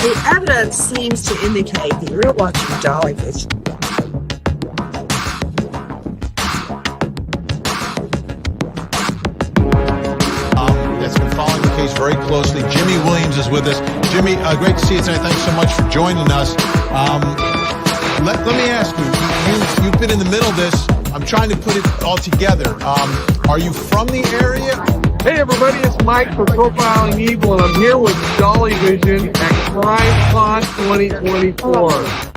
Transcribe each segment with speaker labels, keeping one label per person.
Speaker 1: The evidence seems to indicate that you're watching Dolly fishing.
Speaker 2: That's been following the case very closely. Jimmy Williams is with us. Jimmy, great to see you tonight. Thanks so much for joining us. Let me ask you, you've been in the middle of this. I'm trying to put it all together. Are you from the area?
Speaker 3: Hey everybody, it's Mike from Profiling Evil, and I'm here with Dolly Vision at CrimeCon 2024.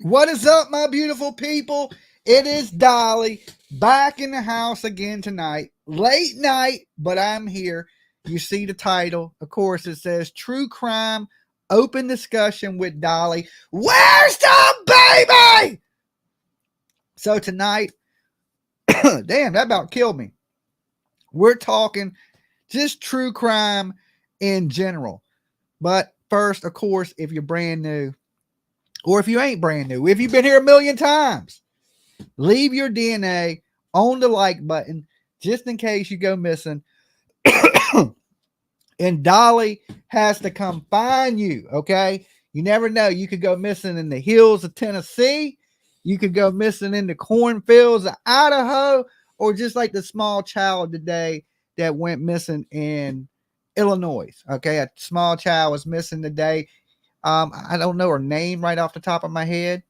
Speaker 4: What is up, my beautiful people? It is Dolly back in the house again tonight. Late night, but I'm here. You see the title. Of course, it says True Crime Open Discussion with Dolly. Where's the baby? So tonight, damn, that about killed me. We're talking just true crime in general. But first, of course, if you're brand new, or if you ain't brand new, if you've been here a million times, leave your DNA on the like button just in case you go missing. And Dolly has to come find you, okay? You never know. You could go missing in the hills of Tennessee. You could go missing in the cornfields of Idaho, or just like the small child today that went missing in Illinois, okay? A small child was missing today. I don't know her name right off the top of my head,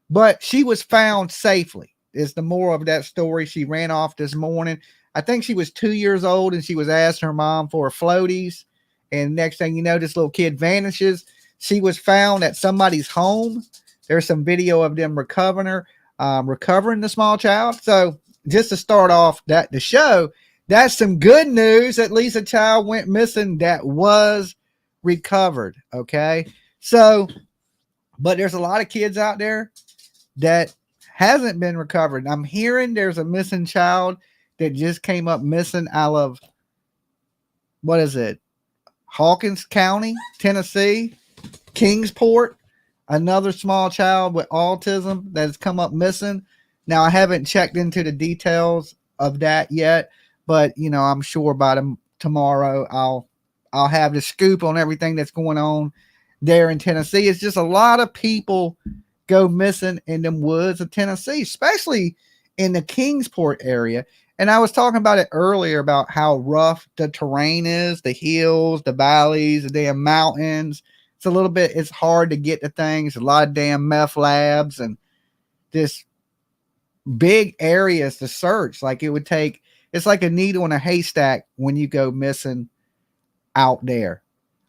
Speaker 4: but she was found safely, is the moral of that story. She ran off this morning. I think she was 2 years old, and she was asking her mom for floaties. And next thing you know, this little kid vanishes. She was found at somebody's home. There's some video of them recovering her, recovering the small child. So just to start off the show, that's some good news. At least a child went missing that was recovered. Okay. So, but there's a lot of kids out there that hasn't been recovered. I'm hearing there's a missing child that just came up missing out of, what is it? Hawkins County, Tennessee, Kingsport, another small child with autism that has come up missing. Now, I haven't checked into the details of that yet, but you know, I'm sure by tomorrow I'll have the scoop on everything that's going on there in Tennessee. It's just a lot of people go missing in them woods of Tennessee, especially in the Kingsport area. And I was talking about it earlier about how rough the terrain is, the hills, the valleys, the damn mountains. It's hard to get to things. A lot of damn meth labs and just big areas to search. Like it's like a needle in a haystack when you go missing out there.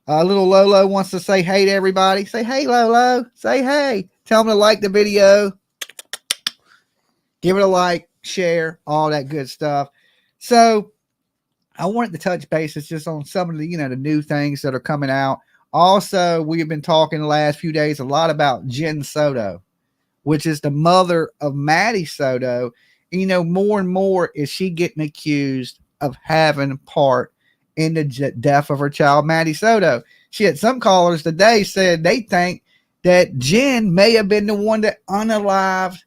Speaker 4: Little Lolo wants to say hey to everybody. Say hey, Lolo. Say hey. Tell them to like the video. Give it a like, share, all that good stuff. So I wanted to touch bases just on some of the, the new things that are coming out. Also, we have been talking the last few days a lot about Jen Soto, which is the mother of Maddie Soto. And, more and more is she getting accused of having part in the death of her child, Maddie Soto. She had some callers today said they think that Jen may have been the one that unalived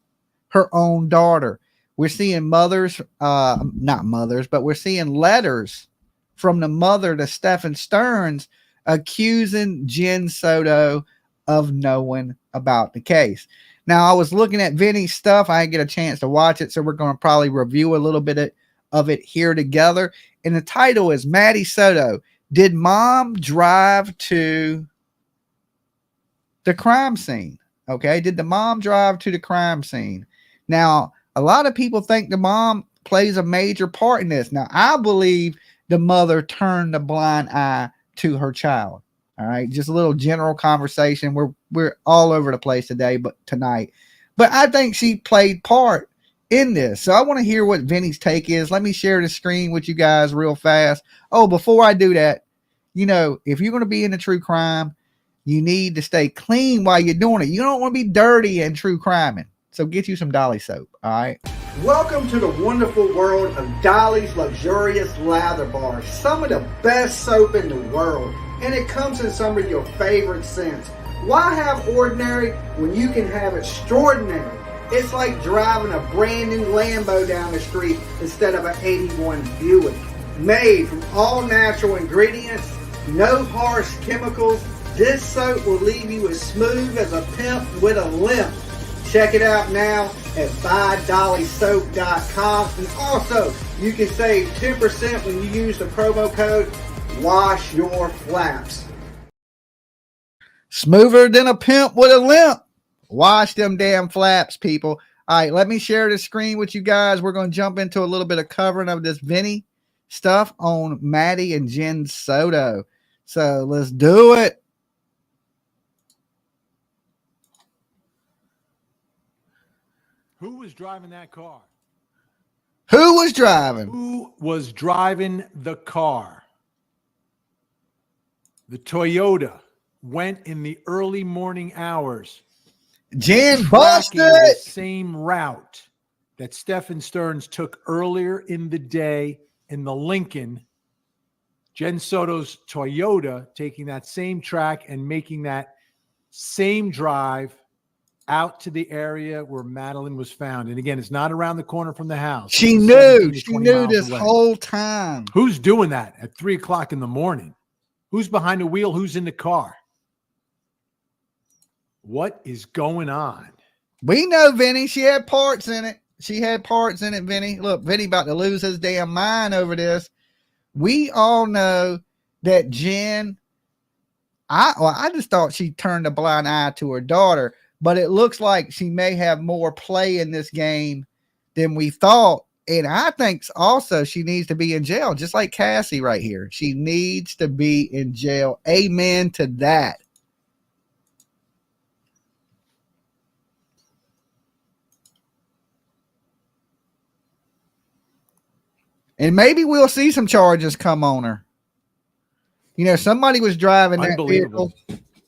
Speaker 4: her own daughter. We're seeing not mothers, but we're seeing letters from the mother to Stephen Stearns accusing Jen Soto of knowing about the case. Now, I was looking at Vinny's stuff. I didn't get a chance to watch it, so we're going to probably review a little bit of it here together. And the title is Maddie Soto. Did mom drive to the crime scene? Okay. Did the mom drive to the crime scene? Now, a lot of people think the mom plays a major part in this. Now, I believe the mother turned a blind eye to her child. All right. Just a little general conversation. We're all over the place tonight. But I think she played part in this. So I want to hear what Vinny's take is. Let me share the screen with you guys real fast. Oh, before I do that, if you're going to be in a true crime, you need to stay clean while you're doing it. You don't want to be dirty and true criming. So get you some Dolly soap. All right. Welcome to the wonderful world of Dolly's luxurious lather bars. Some of the best soap in the world. And it comes in some of your favorite scents. Why have ordinary when you can have extraordinary? It's like driving a brand new Lambo down the street instead of an 81 Buick. Made from all natural ingredients, no harsh chemicals, this soap will leave you as smooth as a pimp with a limp. Check it out now at buydollysoap.com. And also, you can save 10% when you use the promo code Wash Your Flaps. Smoother than a pimp with a limp. Wash them damn flaps, people. All right, let me share the screen with you guys. We're going to jump into a little bit of covering of this Vinny stuff on Maddie and Jen Soto. So let's do it.
Speaker 5: Who was driving that car?
Speaker 4: Who was driving?
Speaker 5: Who was driving the car? The Toyota went in the early morning hours.
Speaker 4: Jen
Speaker 5: busted the
Speaker 4: busted.
Speaker 5: same route that Stephen Stearns took earlier in the day in the Lincoln. Jen Soto's Toyota taking that same track and making that same drive out to the area where Madeline was found. And again, it's not around the corner from the house.
Speaker 4: She knew this whole time.
Speaker 5: Who's doing that at 3 o'clock in the morning? Who's behind the wheel? Who's in the car? What is going on?
Speaker 4: We know, Vinny. She had parts in it. Vinny. Look, Vinny about to lose his damn mind over this. We all know that Jen, I just thought she turned a blind eye to her daughter, but it looks like she may have more play in this game than we thought. And I think also she needs to be in jail, just like Cassie right here. She needs to be in jail. Amen to that. And maybe we'll see some charges come on her. You know, somebody was driving that vehicle.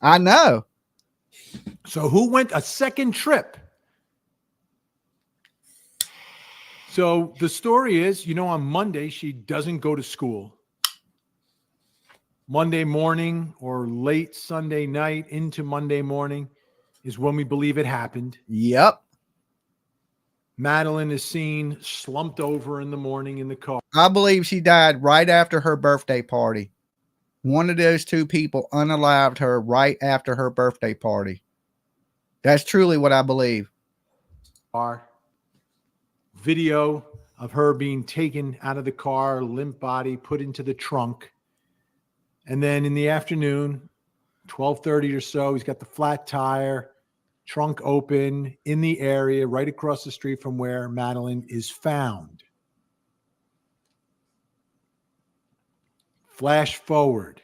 Speaker 4: I know.
Speaker 5: So who went a second trip? So the story is, on Monday, she doesn't go to school. Monday morning or late Sunday night into Monday morning is when we believe it happened.
Speaker 4: Yep.
Speaker 5: Madeline is seen slumped over in the morning in the car.
Speaker 4: I believe she died right after her birthday party. One of those two people unalived her right after her birthday party. That's truly what I believe.
Speaker 5: Our video of her being taken out of the car, limp body, put into the trunk. And then in the afternoon, 12:30 or so, he's got the flat tire, trunk open in the area right across the street from where Madeline is found. Flash forward.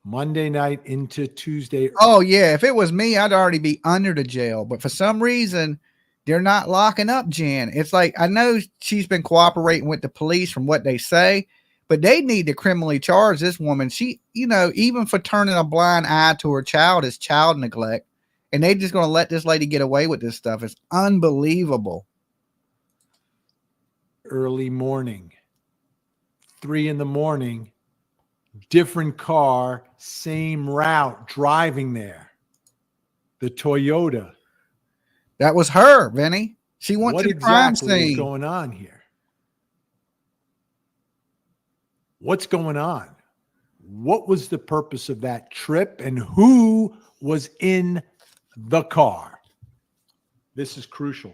Speaker 5: Monday night into Tuesday.
Speaker 4: Oh, yeah. If it was me, I'd already be under the jail. But for some reason, they're not locking up Jen. It's like, I know she's been cooperating with the police from what they say, but they need to criminally charge this woman. She, even for turning a blind eye to her child is child neglect. And they just going to let this lady get away with this stuff. It's unbelievable.
Speaker 5: Early morning, 3 a.m, different car, same route, driving there. The Toyota.
Speaker 4: That was her, Vinny. She went to the crime scene.
Speaker 5: What exactly is going on here? What's going on? What was the purpose of that trip, and who was in the car? This is crucial.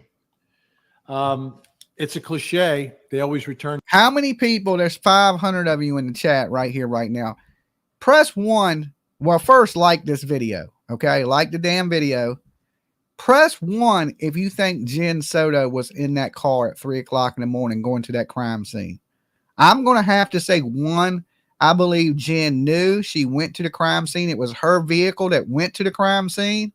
Speaker 5: It's a cliche. They always return.
Speaker 4: How many people? There's 500 of you in the chat right here, right now. Press 1. Well, first, like this video. Okay. Like the damn video. Press 1 if you think Jen Soto was in that car at 3 o'clock in the morning going to that crime scene. I'm going to have to say 1. I believe Jen knew she went to the crime scene. It was her vehicle that went to the crime scene.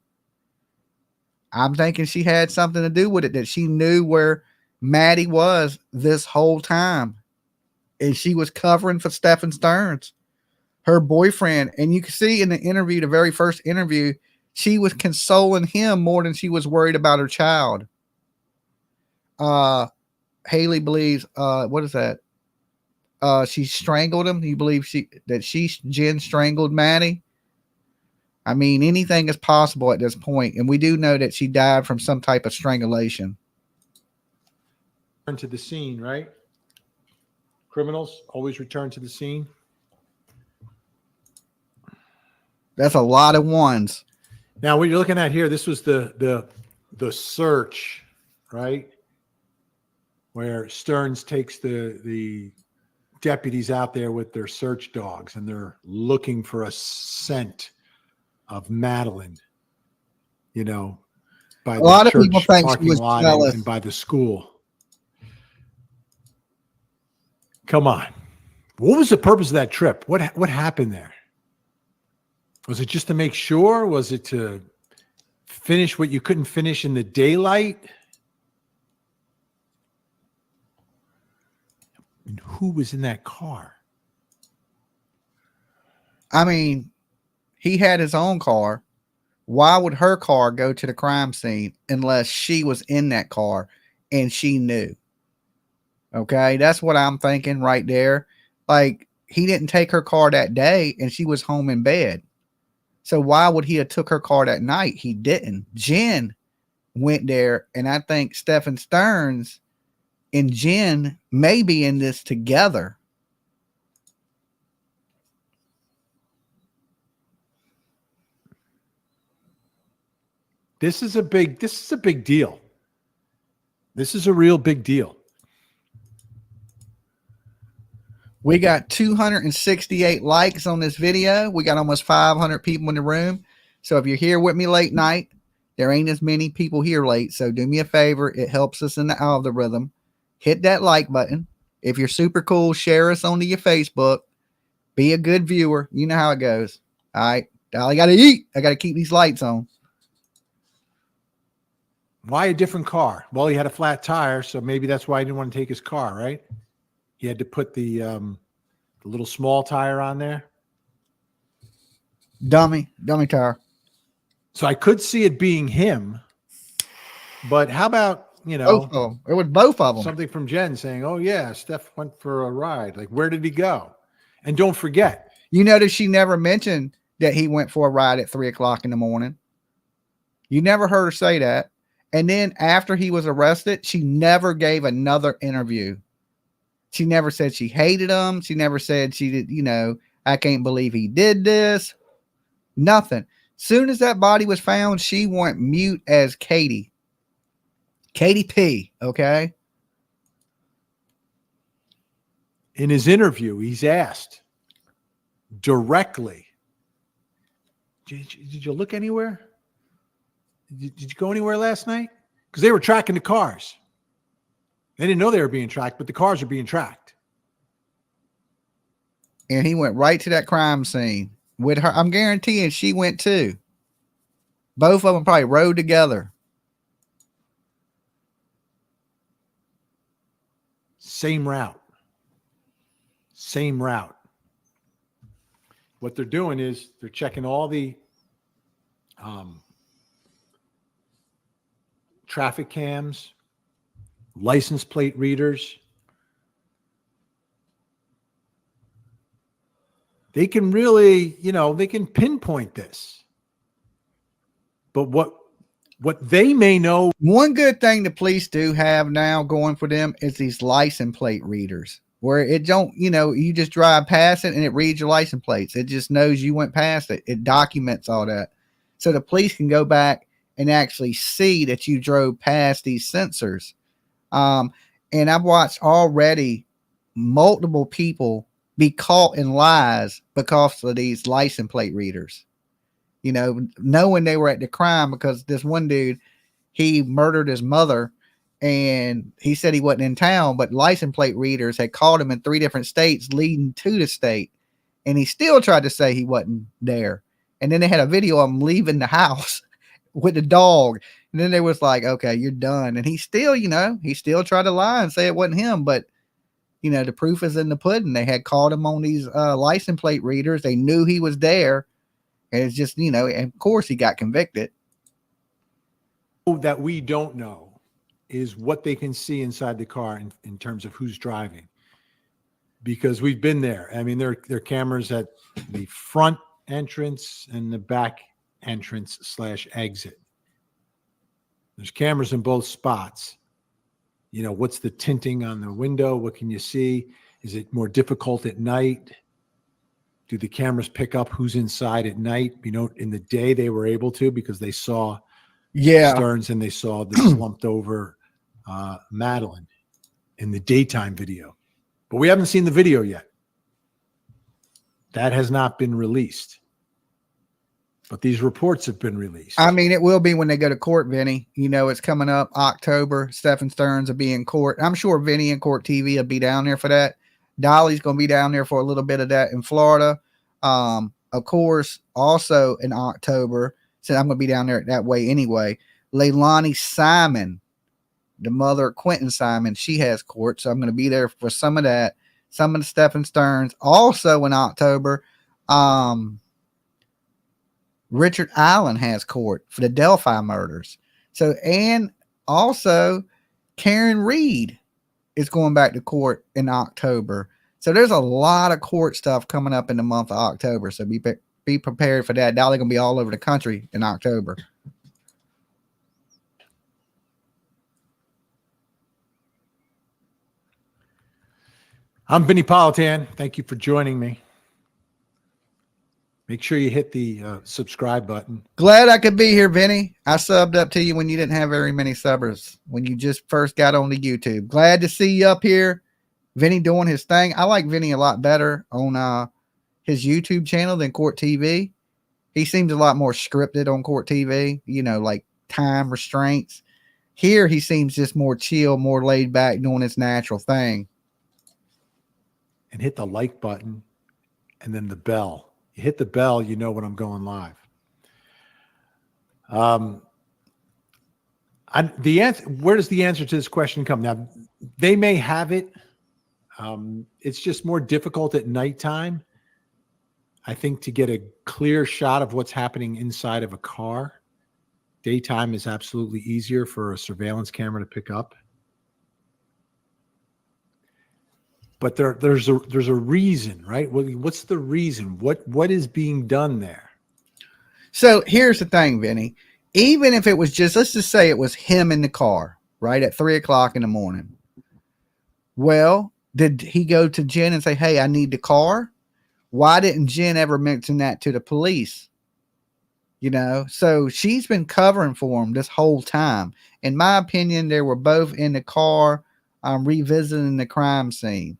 Speaker 4: I'm thinking she had something to do with it, that she knew where Maddie was this whole time. And she was covering for Stephen Stearns, her boyfriend. And you can see in the interview, the very first interview, she was consoling him more than she was worried about her child. Haley believes, what is that? She strangled him. You believe Jen strangled Maddie? I mean, anything is possible at this point. And we do know that she died from some type of strangulation.
Speaker 5: Return to the scene, right? Criminals always return to the scene.
Speaker 4: That's a lot of ones.
Speaker 5: Now, what you're looking at here, this was the search, right? Where Stearns takes the deputies out there with their search dogs, and they're looking for a scent of Madeline, by
Speaker 4: a lot
Speaker 5: the
Speaker 4: of people
Speaker 5: church
Speaker 4: think she
Speaker 5: parking
Speaker 4: was
Speaker 5: lot
Speaker 4: jealous.
Speaker 5: and by the school. Come on. What was the purpose of that trip? What happened there? Was it just to make sure? Was it to finish what you couldn't finish in the daylight? And who was in that car?
Speaker 4: I mean, he had his own car. Why would her car go to the crime scene unless she was in that car and she knew? Okay, that's what I'm thinking right there. Like, he didn't take her car that day and she was home in bed. So why would he have took her car that night? He didn't. Jen went there, and I think Stephen Stearns and Jen may be in this together.
Speaker 5: This is a big deal. This is a real big deal.
Speaker 4: We got 268 likes on this video. We got almost 500 people in the room. So if you're here with me late night, There ain't as many people here late. So do me a favor. It helps us in the algorithm. Hit that like button. If you're super cool, share us onto your Facebook. Be a good viewer. You know how it goes. All right. I got to eat. I got to keep these lights on.
Speaker 5: Why a different car? Well, he had a flat tire, so maybe that's why he didn't want to take his car, right? He had to put the little small tire on there.
Speaker 4: Dummy tire.
Speaker 5: So I could see it being him, but how about,
Speaker 4: Both of them. It was both of them.
Speaker 5: something from Jen saying, oh yeah, Steph went for a ride. Like, where did he go? And don't forget.
Speaker 4: You notice she never mentioned that he went for a ride at 3:00 in the morning. You never heard her say that. And then after he was arrested, she never gave another interview. She never said she hated him. She never said she did, I can't believe he did this. Nothing. Soon as that body was found, she went mute as Katie. Katie P. Okay.
Speaker 5: In his interview, he's asked directly, did you look anywhere? Did you go anywhere last night? Because they were tracking the cars. They didn't know they were being tracked, but the cars are being tracked.
Speaker 4: And he went right to that crime scene with her. I'm guaranteeing she went too. Both of them probably rode together.
Speaker 5: Same route. Same route. What they're doing is they're checking all the traffic cams, license plate readers. They can really, they can pinpoint this. But what they may know.
Speaker 4: One good thing the police do have now going for them is these license plate readers, where it don't, you just drive past it and it reads your license plates. It just knows you went past it. It documents all that. So the police can go back and actually see that you drove past these sensors. And I've watched already multiple people be caught in lies because of these license plate readers. Knowing they were at the crime, because this one dude, he murdered his mother and he said he wasn't in town, but license plate readers had called him in 3 different states leading to the state. And he still tried to say he wasn't there. And then they had a video of him leaving the house with the dog. And then they was like, okay, you're done. And he still, he still tried to lie and say it wasn't him. But, the proof is in the pudding. They had called him on these license plate readers. They knew he was there. And it's just, and of course he got convicted.
Speaker 5: That we don't know is what they can see inside the car in terms of who's driving. Because we've been there. I mean, there are cameras at the front entrance and the back entrance / exit. There's cameras in both spots. What's the tinting on the window? What can you see? Is it more difficult at night? Do the cameras pick up who's inside at night? In the day they were able to, because they saw Stearns and they saw the slumped over Madeline in the daytime video. But we haven't seen the video yet. That has not been released. But these reports have been released.
Speaker 4: I mean, it will be when they go to court, Vinny. It's coming up October. Stephen Stearns will be in court. I'm sure Vinny and Court TV will be down there for that. Dolly's going to be down there for a little bit of that in Florida. Of course, also in October, so I'm going to be down there that way anyway. Leilani Simon, the mother of Quentin Simon, she has court. So I'm going to be there for some of that. Some of the Stephen Stearns. Also in October, Richard Allen has court for the Delphi murders. So, and also Karen Reed is going back to court in October. So there's a lot of court stuff coming up in the month of October. So be prepared for that. Dolly going to be all over the country in October.
Speaker 5: I'm Vinny Politan. Thank you for joining me. Make sure you hit the subscribe button.
Speaker 4: Glad I could be here, Vinny. I subbed up to you when you didn't have very many subbers, when you just first got on the YouTube. Glad to see you up here. Vinny doing his thing. I like Vinny a lot better on his YouTube channel than Court TV. He seems a lot more scripted on Court TV, like time restraints. Here, he seems just more chill, more laid back, doing his natural thing.
Speaker 5: And hit the like button and then the bell. You hit the bell, you know when I'm going live. The answer, where does the answer to this question come? Now, they may have it. It's just more difficult at nighttime, I think, to get a clear shot of what's happening inside of a car. Daytime is absolutely easier for a surveillance camera to pick up. But there's a reason, right? What's the reason? What is being done there?
Speaker 4: So here's the thing, Vinny. Even if it was just, let's just say it was him in the car, right, at 3 o'clock in the morning. Well, did he go to Jen and say, hey, I need the car? Why didn't Jen ever mention that to the police? You know, so she's been covering for him this whole time. In my opinion, they were both in the car revisiting the crime scene.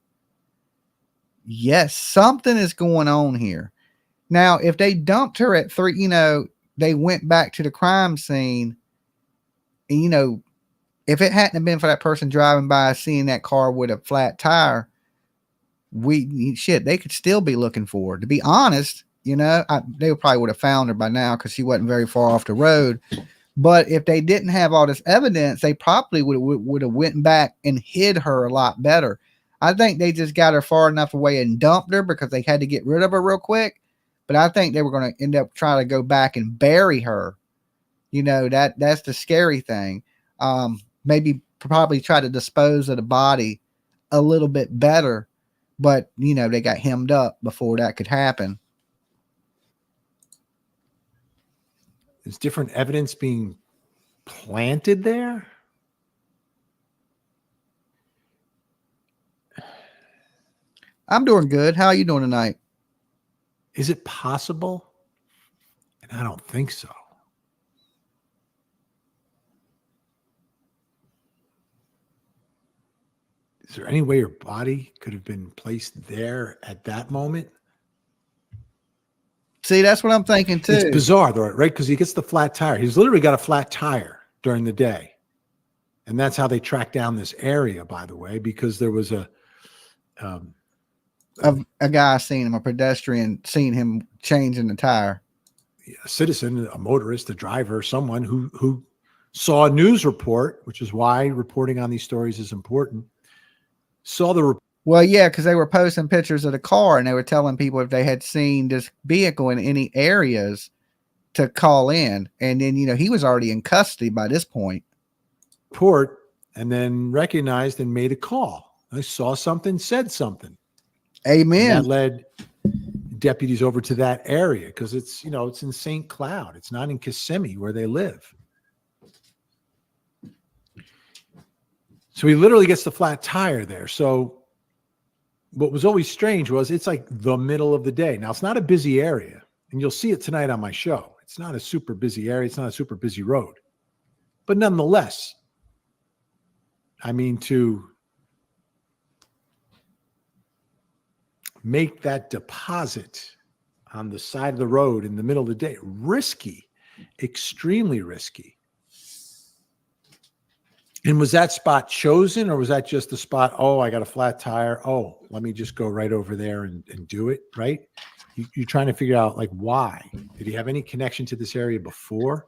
Speaker 4: Yes, something is going on here. Now, if they dumped her at 3, you know, they went back to the crime scene, and, you know, if it hadn't been for that person driving by seeing that car with a flat tire, they could still be looking for her. To be honest, you know, they probably would have found her by now because she wasn't very far off the road. But if they didn't have all this evidence, they probably would have went back and hid her a lot better. I think they just got her far enough away and dumped her because they had to get rid of her real quick. But I think they were going to end up trying to go back and bury her. You know, that's the scary thing. Maybe probably try to dispose of the body a little bit better. But, you know, they got hemmed up before that could happen.
Speaker 5: Is different evidence being planted there?
Speaker 4: I'm doing good. How are you doing tonight?
Speaker 5: Is it possible? And I don't think so. Is there any way your body could have been placed there at that moment?
Speaker 4: See, that's what I'm thinking too.
Speaker 5: It's bizarre, though, right? Because he gets the flat tire. He's literally got a flat tire during the day. And that's how they tracked down this area, by the way, because there was a
Speaker 4: guy seen him, a pedestrian seen him changing the tire.
Speaker 5: A citizen, a motorist, a driver, someone who saw a news report, which is why reporting on these stories is important, saw the report.
Speaker 4: Well, yeah, because they were posting pictures of the car and they were telling people if they had seen this vehicle in any areas to call in. And then, you know, he was already in custody by this point.
Speaker 5: Report, and then recognized and made a call. I saw something, said something.
Speaker 4: Amen.
Speaker 5: And that led deputies over to that area because it's, you know, it's in St. Cloud. It's not in Kissimmee where they live. So he literally gets the flat tire there. So what was always strange was it's like the middle of the day. Now, it's not a busy area, and you'll see it tonight on my show. It's not a super busy area. It's not a super busy road. But nonetheless, I mean, to make that deposit on the side of the road in the middle of the day, risky, extremely risky. And was that spot chosen, or was that just the spot? Oh, I got a flat tire. Oh, let me just go right over there and do it. Right. You're trying to figure out, like, why? Did he have any connection to this area before?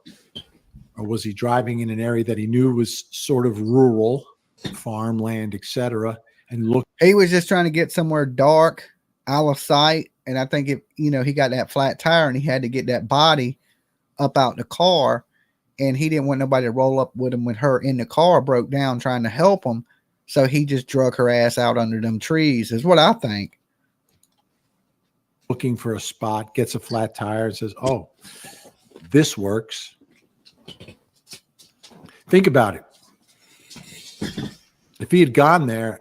Speaker 5: Or was he driving in an area that he knew was sort of rural, farmland, etc., and look?
Speaker 4: He was just trying to get somewhere dark, out of sight. And I think, if you know, he got that flat tire and he had to get that body up out the car. And he didn't want nobody to roll up with him when her in the car broke down trying to help him. So he just drug her ass out under them trees, is what I think.
Speaker 5: Looking for a spot, gets a flat tire and says, oh, this works. Think about it. If he had gone there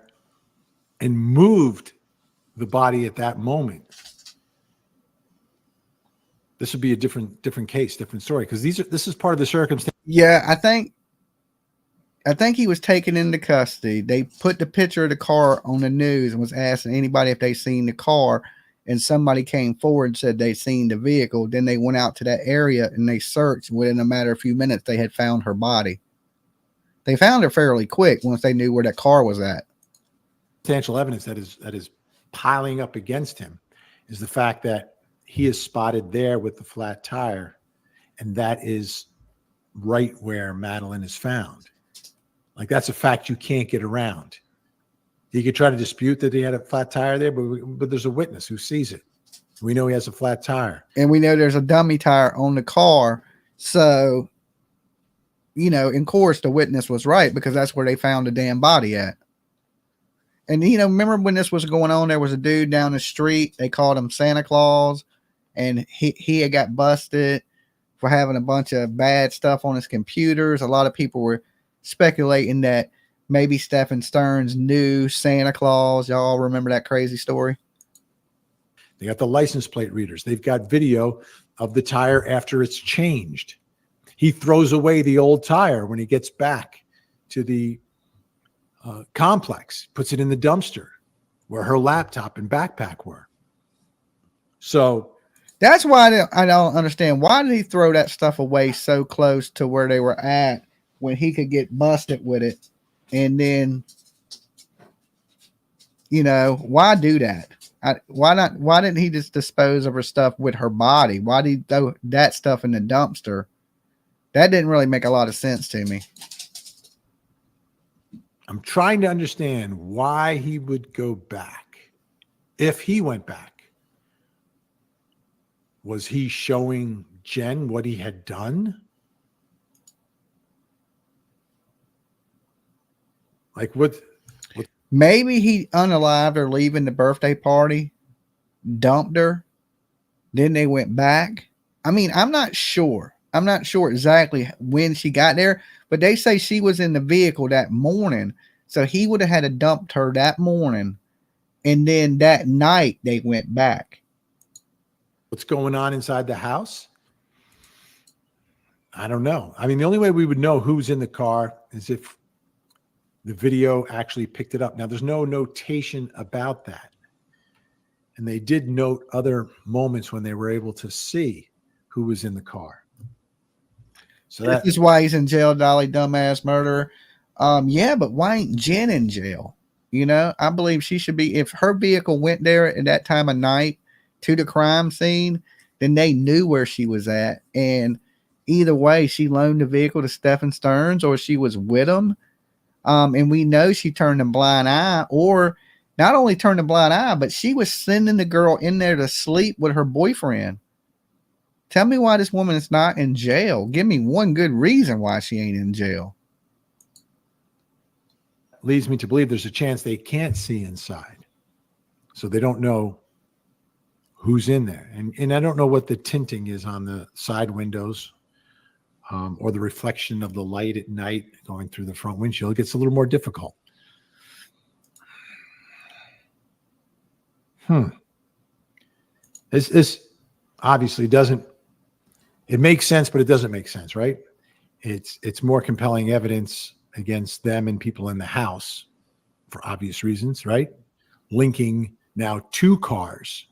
Speaker 5: and moved the body at that moment, this would be a different case, different story, because this is part of the circumstance.
Speaker 4: Yeah, I think he was taken into custody. They put the picture of the car on the news and was asking anybody if they seen the car, and somebody came forward and said they seen the vehicle. Then they went out to that area and they searched. Within a matter of a few minutes, they had found her body. They found her fairly quick once they knew where that car was at.
Speaker 5: Substantial evidence that is piling up against him is the fact that he is spotted there with the flat tire, and that is right where Madeline is found. Like, that's a fact you can't get around. You could try to dispute that he had a flat tire there, but there's a witness who sees it. We know he has a flat tire.
Speaker 4: And we know there's a dummy tire on the car. So, you know, of course, the witness was right because that's where they found the damn body at. And, you know, remember when this was going on, there was a dude down the street. They called him Santa Claus. And he had got busted for having a bunch of bad stuff on his computers. A lot of people were speculating that maybe Stephen Stearns knew Santa Claus. Y'all remember that crazy story?
Speaker 5: They got the license plate readers. They've got video of the tire after it's changed. He throws away the old tire when he gets back to the complex, puts it in the dumpster where her laptop and backpack were. So
Speaker 4: that's why I don't understand. Why did he throw that stuff away so close to where they were at when he could get busted with it? And then, you know, why do that? Why didn't he just dispose of her stuff with her body? Why did he throw that stuff in the dumpster? That didn't really make a lot of sense to me.
Speaker 5: I'm trying to understand why he would go back. If he went back, was he showing Jen what he had done? Like what?
Speaker 4: Maybe he unalived her leaving the birthday party, dumped her, then they went back. I mean, I'm not sure. I'm not sure exactly when she got there, but they say she was in the vehicle that morning. So he would have had to dumped her that morning. And then that night they went back.
Speaker 5: What's going on inside the house? I don't know. I mean, the only way we would know who's in the car is if the video actually picked it up. Now, there's no notation about that. And they did note other moments when they were able to see who was in the car. So
Speaker 4: this is why he's in jail, Dolly, dumbass murderer. Yeah, but why ain't Jen in jail? You know, I believe she should be. If her vehicle went there at that time of night to the crime scene, then they knew where she was at. And either way, she loaned the vehicle to Stephen Stearns or she was with him. And we know she turned a blind eye, or not only turned a blind eye, but she was sending the girl in there to sleep with her boyfriend. Tell me why this woman is not in jail. Give me one good reason why she ain't in jail.
Speaker 5: Leads me to believe there's a chance they can't see inside. So they don't know who's in there. And I don't know what the tinting is on the side windows. Or the reflection of the light at night going through the front windshield. It gets a little more difficult. This obviously doesn't, it makes sense, but it doesn't make sense, right? It's more compelling evidence against them and people in the house for obvious reasons, right? Linking now two cars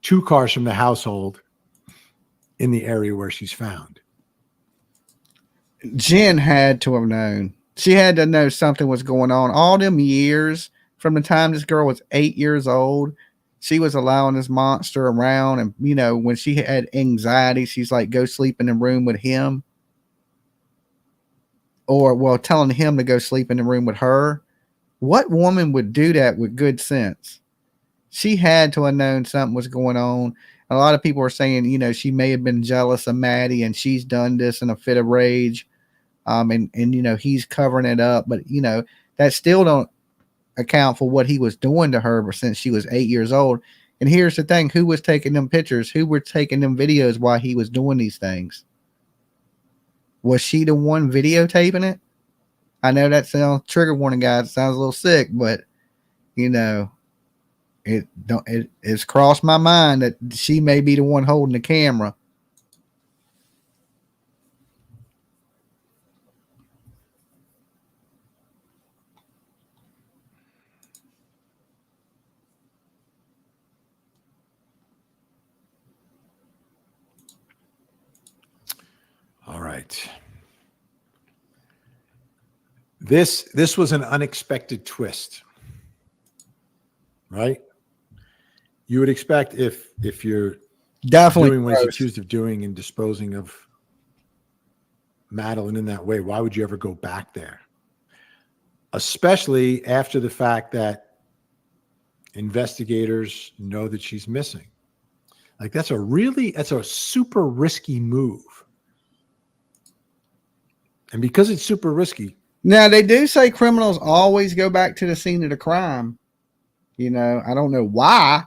Speaker 5: from the household in the area where she's found.
Speaker 4: Jen had to have known. She had to know something was going on. All them years from the time this girl was 8 years old, she was allowing this monster around. And, you know, when she had anxiety, she's like, go sleep in the room with him. Or, well, telling him to go sleep in the room with her. What woman would do that with good sense? She had to have known something was going on. A lot of people are saying, you know, she may have been jealous of Maddie and she's done this in a fit of rage. And you know, he's covering it up, but you know, that still don't account for what he was doing to her since she was 8 years old. And here's the thing, who was taking them pictures? Who were taking them videos while he was doing these things? Was she the one videotaping it? I know that sounds trigger warning, guys. It sounds a little sick, but you know, it's crossed my mind that she may be the one holding the camera.
Speaker 5: right. This was an unexpected twist, right? You would expect if you're
Speaker 4: Definitely
Speaker 5: doing what he's
Speaker 4: gross.
Speaker 5: accused of doing and disposing of Madeline in that way, why would you ever go back there? Especially after the fact that investigators know that she's missing. Like that's a super risky move. And because it's super risky.
Speaker 4: Now, they do say criminals always go back to the scene of the crime. You know, I don't know why,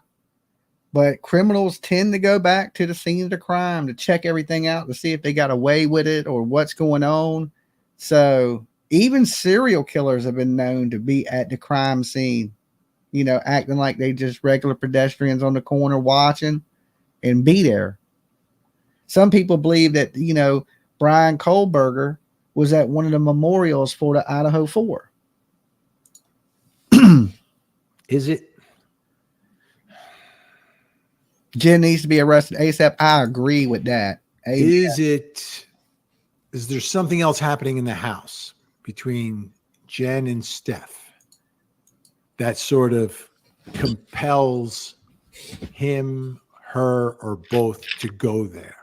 Speaker 4: but criminals tend to go back to the scene of the crime to check everything out to see if they got away with it or what's going on. So even serial killers have been known to be at the crime scene, you know, acting like they just regular pedestrians on the corner watching and be there. Some people believe that, you know, Brian Kohlberger was at one of the memorials for the Idaho 4.
Speaker 5: Is it?
Speaker 4: Jen needs to be arrested ASAP. I agree with that.
Speaker 5: Is there something else happening in the house between Jen and Steph that sort of compels him, her, or both to go there?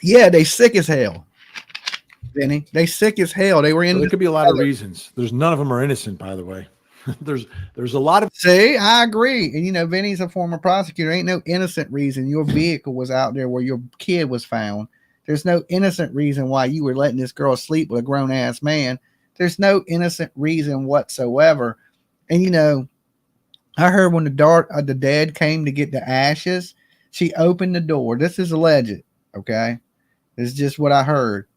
Speaker 4: Yeah, they sick as hell, Vinny. They sick as hell. They were in.
Speaker 5: So there could be a lot of reasons. None of them are innocent, by the way. There's a lot of.
Speaker 4: See, I agree. And you know, Vinny's a former prosecutor. Ain't no innocent reason your vehicle was out there where your kid was found. There's no innocent reason why you were letting this girl sleep with a grown ass man. There's no innocent reason whatsoever. And you know, I heard when the dad came to get the ashes, she opened the door. This is alleged, okay? This is just what I heard.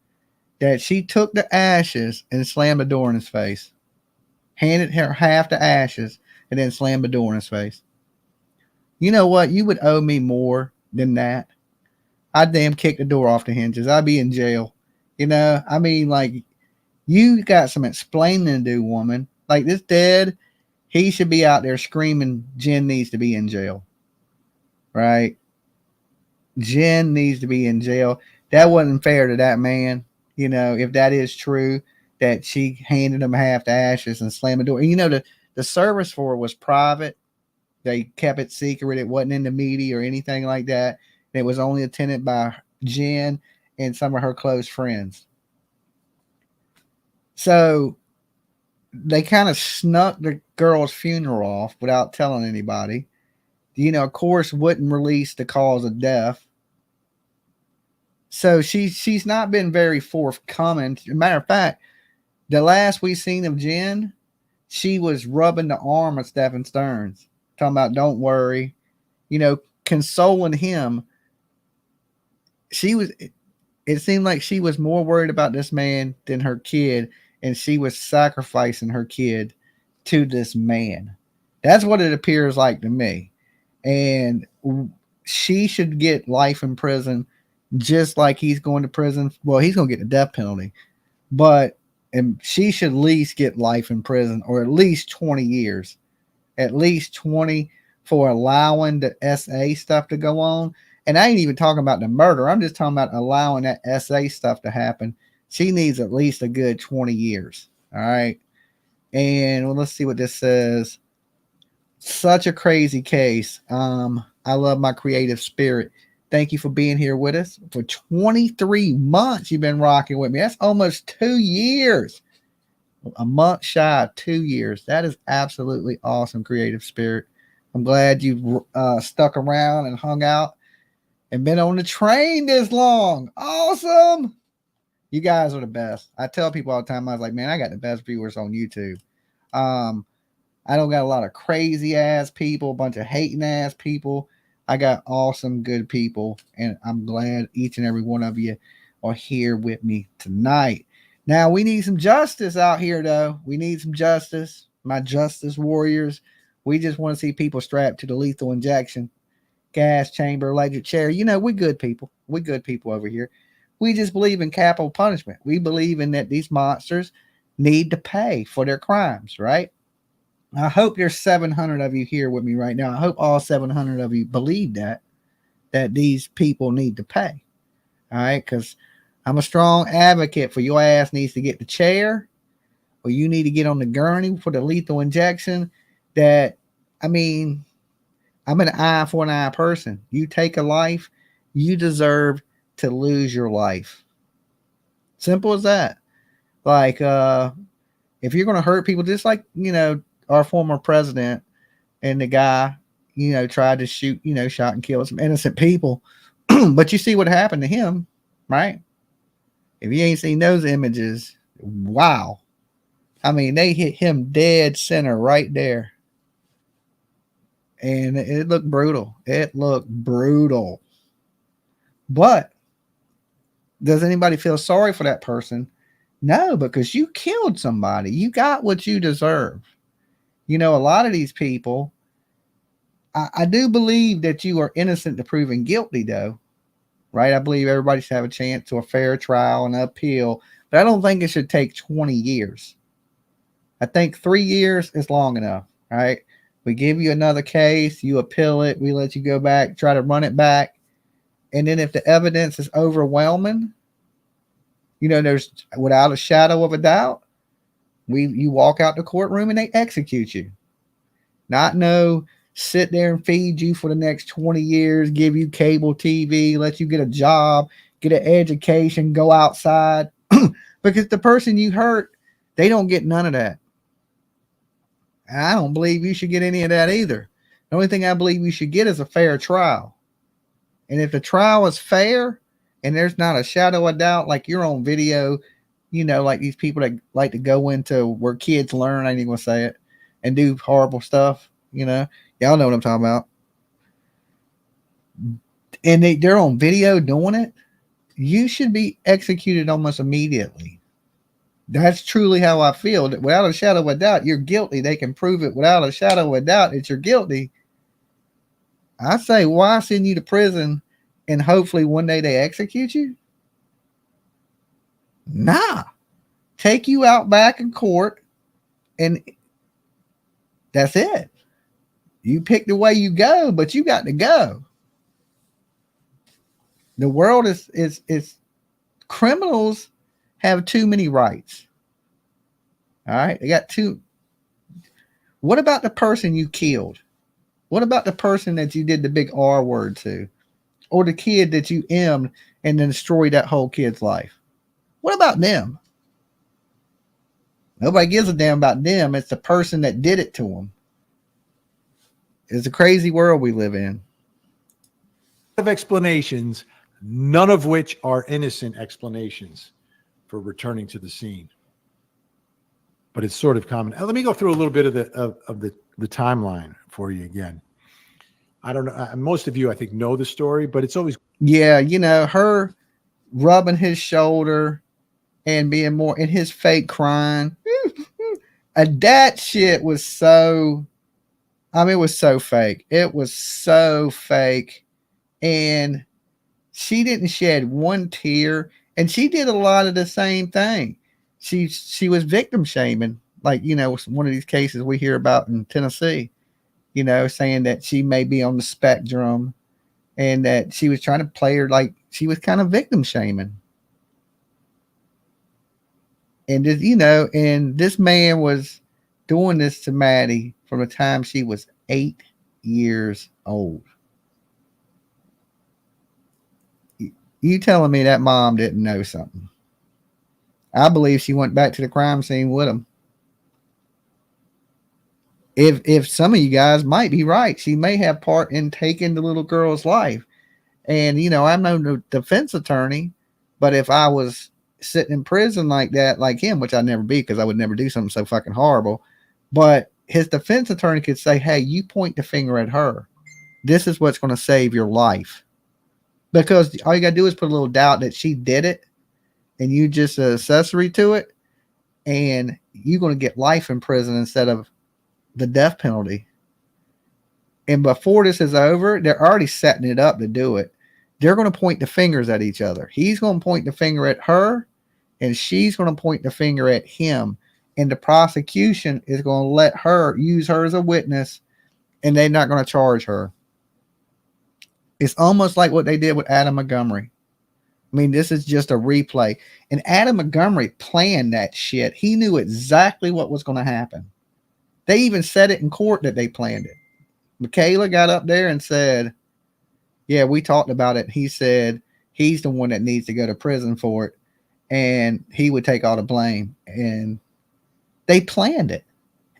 Speaker 4: That she took the ashes and slammed the door in his face. Handed her half the ashes and then slammed the door in his face. You know what? You would owe me more than that. I'd damn kick the door off the hinges. I'd be in jail. You know, I mean, like, you got some explaining to do, woman. Like, this dad, he should be out there screaming, Jen needs to be in jail. Right? Jen needs to be in jail. That wasn't fair to that man. You know, if that is true, that she handed him half the ashes and slammed the door. And you know, the service for it was private. They kept it secret. It wasn't in the media or anything like that. It was only attended by Jen and some of her close friends. So they kind of snuck the girl's funeral off without telling anybody. You know, of course, wouldn't release the cause of death. So she's not been very forthcoming. As a matter of fact, the last we seen of Jen, she was rubbing the arm of Stephen Stearns, talking about don't worry, you know, consoling him. It seemed like she was more worried about this man than her kid, and she was sacrificing her kid to this man. That's what it appears like to me. And she should get life in prison, just like he's going to prison. Well, he's going to get the death penalty, but and she should at least get life in prison, or at least 20 years, at least 20 for allowing the SA stuff to go on. And I ain't even talking about the murder. I'm just talking about allowing that SA stuff to happen. She needs at least a good 20 years. All right. And well, let's see what this says. Such a crazy case. I love my creative spirit. Thank you for being here with us. For 23 months, you've been rocking with me. That's almost 2 years. A month shy of 2 years. That is absolutely awesome, creative spirit. I'm glad you stuck around and hung out and been on the train this long. Awesome. You guys are the best. I tell people all the time, I was like, man, I got the best viewers on YouTube. I don't got a lot of crazy ass people, a bunch of hating ass people. I got awesome, good people, and I'm glad each and every one of you are here with me tonight. Now, we need some justice out here, though. We need some justice. My justice warriors. We just want to see people strapped to the lethal injection, gas chamber, electric chair. You know, we're good people. We're good people over here. We just believe in capital punishment. We believe in that these monsters need to pay for their crimes, right? I hope there's 700 of you here with me right now. I hope all 700 of you believe that that these people need to pay. All right, because I'm a strong advocate for your ass needs to get the chair, or you need to get on the gurney for the lethal injection. That, I mean, I'm an eye for an eye person. You take a life, you deserve to lose your life. Simple as that. Like, if you're going to hurt people, just like, our former president and the guy, tried to shoot, shot and kill some innocent people. But you see what happened to him, right? If you ain't seen those images, wow. I mean, they hit him dead center right there. And it looked brutal. It looked brutal. But does anybody feel sorry for that person? No, because you killed somebody. You got what you deserve. A lot of these people, I do believe that you are innocent to proven guilty, though. Right? I believe everybody should have a chance to a fair trial and an appeal. But I don't think it should take 20 years. I think 3 years is long enough. Right? We give you another case, you appeal it, we let you go back, try to run it back. And then if the evidence is overwhelming, there's without a shadow of a doubt, you walk out the courtroom and they execute you. Not sit there and feed you for the next 20 years, give you cable TV, let you get a job, get an education, go outside. Because the person you hurt, they don't get none of that. And I don't believe you should get any of that either. The only thing I believe you should get is a fair trial. And if the trial is fair and there's not a shadow of doubt, like you're on video, like these people that like to go into where kids learn, I ain't even gonna say it, and do horrible stuff, y'all know what I'm talking about. And they're on video doing it, you should be executed almost immediately. That's truly how I feel. Without a shadow of a doubt, you're guilty. They can prove it without a shadow of a doubt that you're guilty. I say, why send you to prison and hopefully one day they execute you? Nah. Take you out back in court and that's it. You pick the way you go, but you got to go. The world is criminals have too many rights. All right. They got two. What about the person you killed? What about the person that you did the big R word to? Or the kid that you M'd and then destroyed that whole kid's life? What about them? Nobody gives a damn about them. It's the person that did it to them. It's a crazy world we live in.
Speaker 5: Of explanations, none of which are innocent explanations for returning to the scene. But it's sort of common. Let me go through a little bit of the timeline for you again. I don't know. Most of you, I think, know the story, but it's always.
Speaker 4: Yeah, her rubbing his shoulder and being more in his fake crying. That shit was so. It was so fake. It was so fake. And she didn't shed one tear. And she did a lot of the same thing. She was victim shaming, like, one of these cases we hear about in Tennessee, saying that she may be on the spectrum and that she was trying to play her like she was kind of victim shaming. And just, and this man was doing this to Maddie from the time she was 8 years old. You telling me that mom didn't know something? I believe she went back to the crime scene with him. If some of you guys might be right, she may have part in taking the little girl's life. And, I'm no defense attorney, but if I was sitting in prison like that, like him, which I'd never be because I would never do something so fucking horrible, but his defense attorney could say, hey, you point the finger at her. This is what's going to save your life. Because all you got to do is put a little doubt that she did it and you just an accessory to it, and you're going to get life in prison instead of the death penalty. And before this is over, they're already setting it up to do it. They're going to point the fingers at each other. He's going to point the finger at her, and she's going to point the finger at him. And the prosecution is going to let her use her as a witness, and they're not going to charge her. It's almost like what they did with Adam Montgomery. I mean, this is just a replay. And Adam Montgomery planned that shit. He knew exactly what was going to happen. They even said it in court that they planned it. Michaela got up there and said, yeah, we talked about it. He said he's the one that needs to go to prison for it, and he would take all the blame. And they planned it.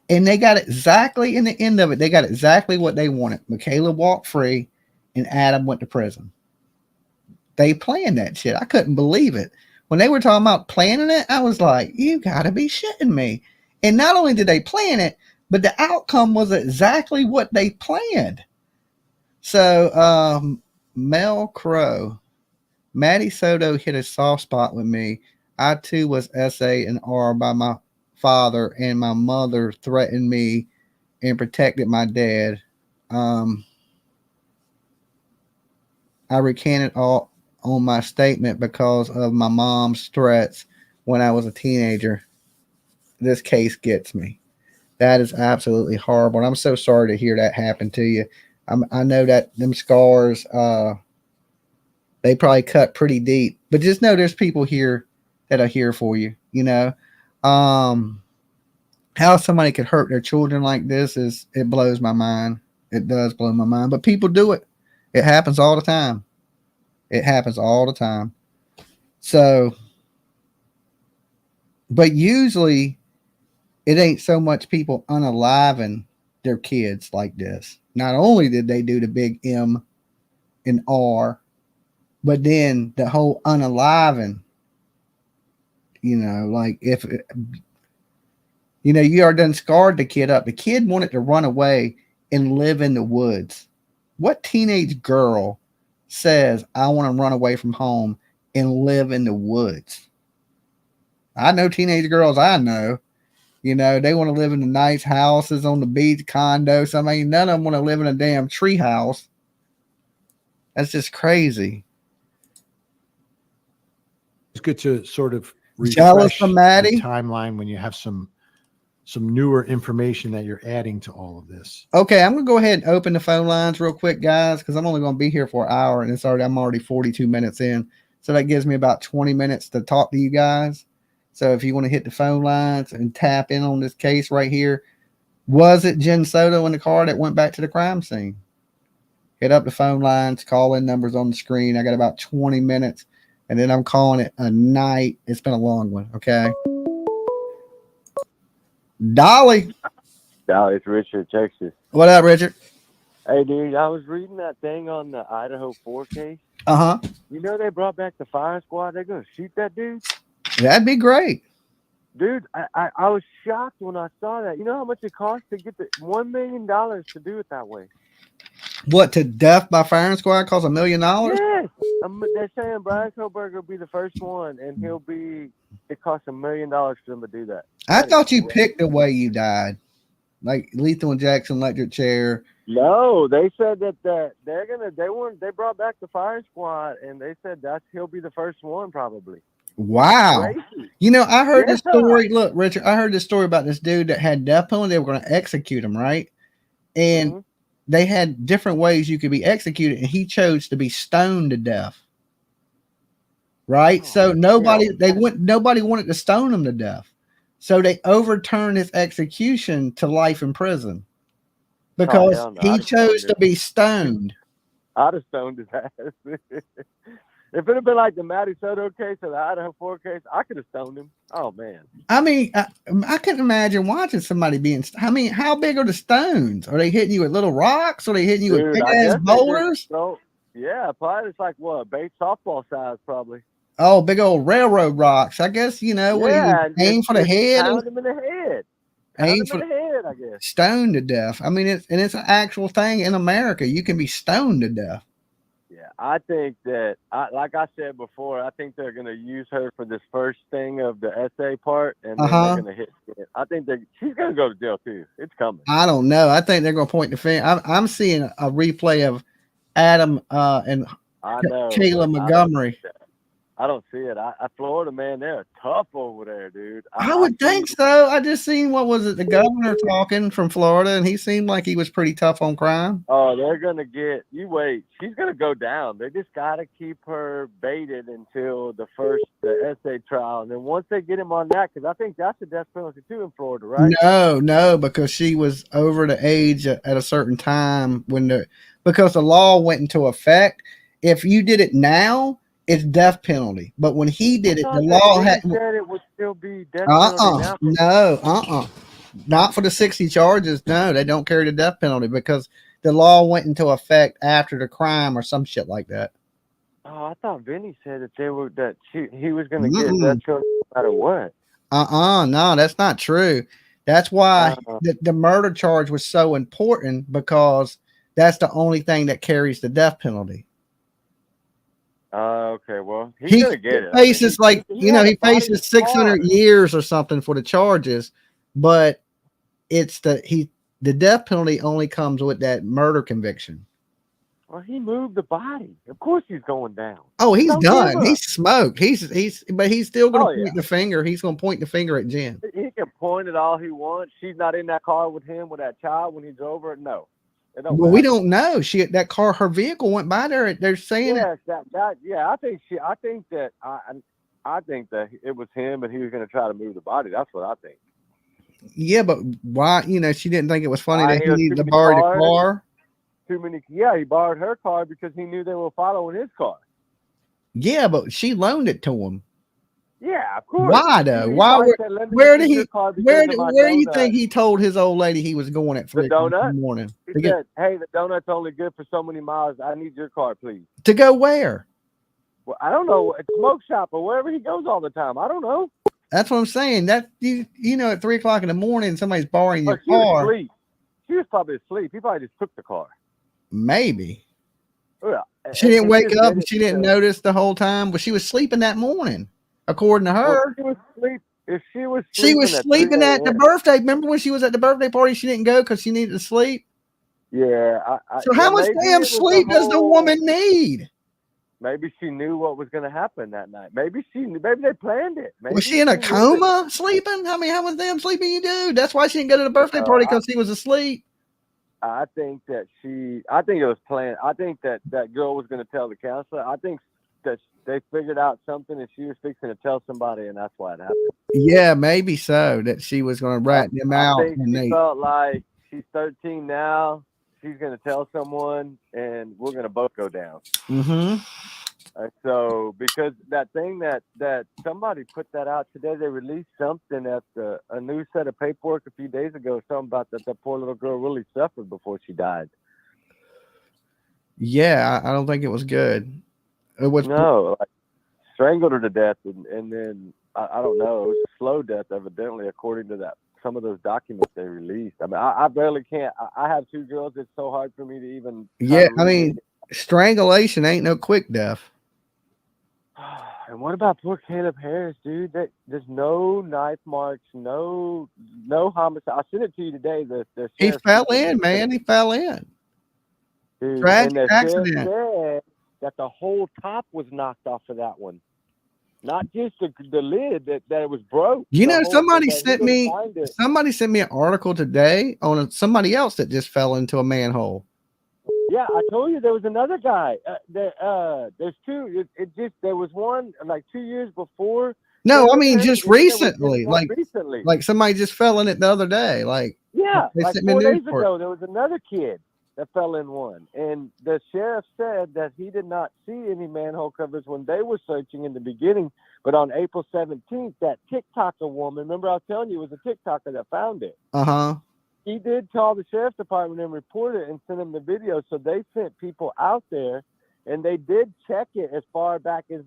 Speaker 4: And they got exactly in the end of it, they got exactly what they wanted. Michaela walked free, and Adam went to prison. They planned that shit. I couldn't believe it. When they were talking about planning it, I was like, you got to be shitting me. And not only did they plan it, but the outcome was exactly what they planned. So, Mel Crow, Maddie Soto hit a soft spot with me. I too was SA and R by my father, and my mother threatened me and protected my dad. I recanted all on my statement because of my mom's threats when I was a teenager. This case gets me. That is absolutely horrible. And I'm so sorry to hear that happen to you. I know that them scars, they probably cut pretty deep, but just know there's people here that are here for you. You know, how somebody could hurt their children like this it blows my mind. It does blow my mind, but people do it. It happens all the time. It happens all the time. So, but usually it ain't so much people unaliving their kids like this. Not only did they do the big M and R, but then the whole unaliving, you know, like if, you know, you are done scarred the kid up. The kid wanted to run away and live in the woods. What teenage girl says, I want to run away from home and live in the woods? I know teenage girls I know, you know, they want to live in the nice houses on the beach, condos. I mean, none of them want to live in a damn tree house. That's just crazy.
Speaker 5: It's good to sort of
Speaker 4: Jealous of Maddie?
Speaker 5: the timeline when you have some newer information that you're adding to all of this.
Speaker 4: Okay, I'm gonna go ahead and open the phone lines real quick, guys, because I'm only gonna be here for an hour, and I'm already 42 minutes in, so that gives me about 20 minutes to talk to you guys. So if you want to hit the phone lines and tap in on this case right here, was it Jen Soto in the car that went back to the crime scene? Hit up the phone lines, call in numbers on the screen. I got about 20 minutes, and then I'm calling it a night. It's been a long one. Okay. Dolly.
Speaker 6: Dolly, it's Richard, Texas.
Speaker 4: What up, Richard?
Speaker 6: Hey, dude, I was reading that thing on the Idaho 4 case.
Speaker 4: Uh-huh.
Speaker 6: You know they brought back the fire squad. They're going to shoot that dude?
Speaker 4: That'd be great.
Speaker 6: Dude, I was shocked when I saw that. You know how much it costs to get the $1 million to do it that way?
Speaker 4: What, to death by firing squad costs $1 million?
Speaker 6: Yes. They're saying Brian Kohlberg will be the first one, and it costs $1 million for them to do that.
Speaker 4: I thought you picked the way you died. Like lethal injection, electric chair.
Speaker 6: No, they said that they brought back the fire squad, and they said he'll be the first one probably.
Speaker 4: Wow.
Speaker 6: Crazy.
Speaker 4: You know, I heard this story. Look, Richard, I heard this story about this dude that had death penalty. They were going to execute him, right? And they had different ways you could be executed, and he chose to be stoned to death. Right? So nobody wanted to stone him to death. So they overturned his execution to life in prison because he chose to be stoned.
Speaker 6: I'd have stoned his ass. If it had been like the Maddie Soto case or the Idaho 4 case, I could have stoned him. Oh, man.
Speaker 4: I mean, I couldn't imagine watching somebody being... I mean, how big are the stones? Are they hitting you with little rocks? Are they hitting you with big-ass boulders?
Speaker 6: Yeah, probably it's like, what, bait softball size, probably.
Speaker 4: Oh, big old railroad rocks. I guess, you know,
Speaker 6: yeah,
Speaker 4: aim for the head.
Speaker 6: Pound them in the head.
Speaker 4: Aim for
Speaker 6: the head, I guess.
Speaker 4: Stoned to death. I mean, it's an actual thing in America. You can be stoned to death.
Speaker 6: Yeah, I think that, like I said before, I think they're going to use her for this first thing of the essay part, and then they're going to hit it. I think she's going to go to jail, too. It's coming.
Speaker 4: I don't know. I think they're going to point the finger. I'm seeing a replay of Adam and Kayla Montgomery.
Speaker 6: I don't see it. Florida, man, they're tough over there, dude.
Speaker 4: I would think so. I just seen, what was it, the governor talking from Florida, and he seemed like he was pretty tough on crime.
Speaker 6: Oh, they're gonna you wait. She's gonna go down. They just gotta keep her baited until the essay trial, and then once they get him on that, because I think that's a death penalty too in Florida, right?
Speaker 4: No, because she was over the age at a certain time because the law went into effect. If you did it now, it's death penalty. But when he did it, the law
Speaker 6: said it would still be death penalty
Speaker 4: now. Not for the 60 charges. No, they don't carry the death penalty because the law went into effect after the crime or some shit like that.
Speaker 6: Oh, I thought Vinny said that he was going to get death penalty no matter what.
Speaker 4: No, that's not true. That's why the murder charge was so important, because that's the only thing that carries the death penalty.
Speaker 6: Okay, well, he's gonna get it.
Speaker 4: Faces he faces 600 years or something for the charges, but it's the death penalty only comes with that murder conviction.
Speaker 6: Well, he moved the body. Of course, he's going down.
Speaker 4: Oh, he's done. He's smoked. But he's still going to point the finger. He's going to point the finger at Jen.
Speaker 6: He can point it all he wants. She's not in that car with him with that child when he's over it. No.
Speaker 4: Well, we don't know. That car, her vehicle went by there. They're saying
Speaker 6: I think that it was him, and he was going to try to move the body. That's what I think.
Speaker 4: Yeah, but why? She didn't think it was funny that he needed to borrow the car.
Speaker 6: He borrowed her car because he knew they were following his car.
Speaker 4: Yeah, but she loaned it to him.
Speaker 6: Yeah, of course.
Speaker 4: Why though? Where do you think he told his old lady he was going at 3 o'clock in the morning?
Speaker 6: He said, "Hey, the donut's only good for so many miles. I need your car, please."
Speaker 4: To go where?
Speaker 6: Well, I don't know. It's smoke shop or wherever he goes all the time. I don't know.
Speaker 4: That's what I'm saying. That at 3 o'clock in the morning, somebody's borrowing your car.
Speaker 6: She was probably asleep. He probably just took the car.
Speaker 4: Maybe.
Speaker 6: Well,
Speaker 4: she didn't wake up and she didn't notice the whole time. But she was sleeping that morning, according to her.
Speaker 6: If she was
Speaker 4: sleeping at the birthday. Remember when she was at the birthday party? She didn't go because she needed to sleep.
Speaker 6: Yeah.
Speaker 4: So how much damn sleep does the woman need?
Speaker 6: Maybe she knew what was going to happen that night. Maybe they planned it.
Speaker 4: Was she in a coma sleeping? I mean, how much damn sleeping you do? That's why she didn't go to the birthday party, because she was asleep.
Speaker 6: I think it was planned. I think that girl was going to tell the counselor. I think that they figured out something and she was fixing to tell somebody, and that's why it happened.
Speaker 4: Yeah, maybe so, that she was going to rat them out.
Speaker 6: I think she felt like she's 13 now. She's going to tell someone, and we're going to both go down.
Speaker 4: Mm-hmm.
Speaker 6: So, because that thing that somebody put that out today, they released something at a new set of paperwork a few days ago, something about that poor little girl really suffered before she died.
Speaker 4: Yeah, I don't think it was good. It was
Speaker 6: strangled her to death, and then I don't know, it was a slow death, evidently, according to some of those documents they released. I mean, I barely can't. I have 2 girls. It's so hard for me to even.
Speaker 4: Yeah, I mean, strangulation ain't no quick death.
Speaker 6: And what about poor Caleb Harris, dude? There's no knife marks, no homicide. I sent it to you today.
Speaker 4: He fell in, man. He fell in.
Speaker 6: Dude,
Speaker 4: tragic
Speaker 6: and
Speaker 4: accident.
Speaker 6: Said that the whole top was knocked off of that one, not just the lid. That it was broke.
Speaker 4: Somebody sent me an article today on somebody else that just fell into a manhole.
Speaker 6: Yeah, I told you there was another guy. There's 2. There was one like 2 years before.
Speaker 4: No, I mean just recently. Like somebody just fell in it the other day. Like
Speaker 6: 4 days ago, there was another kid that fell in one, and the sheriff said that he did not see any manhole covers when they were searching in the beginning. But on April 17th, that TikToker woman, remember I was telling you it was a TikToker that found it. He did call the sheriff's department and report it and send them the video. So they sent people out there, and they did check it as far back as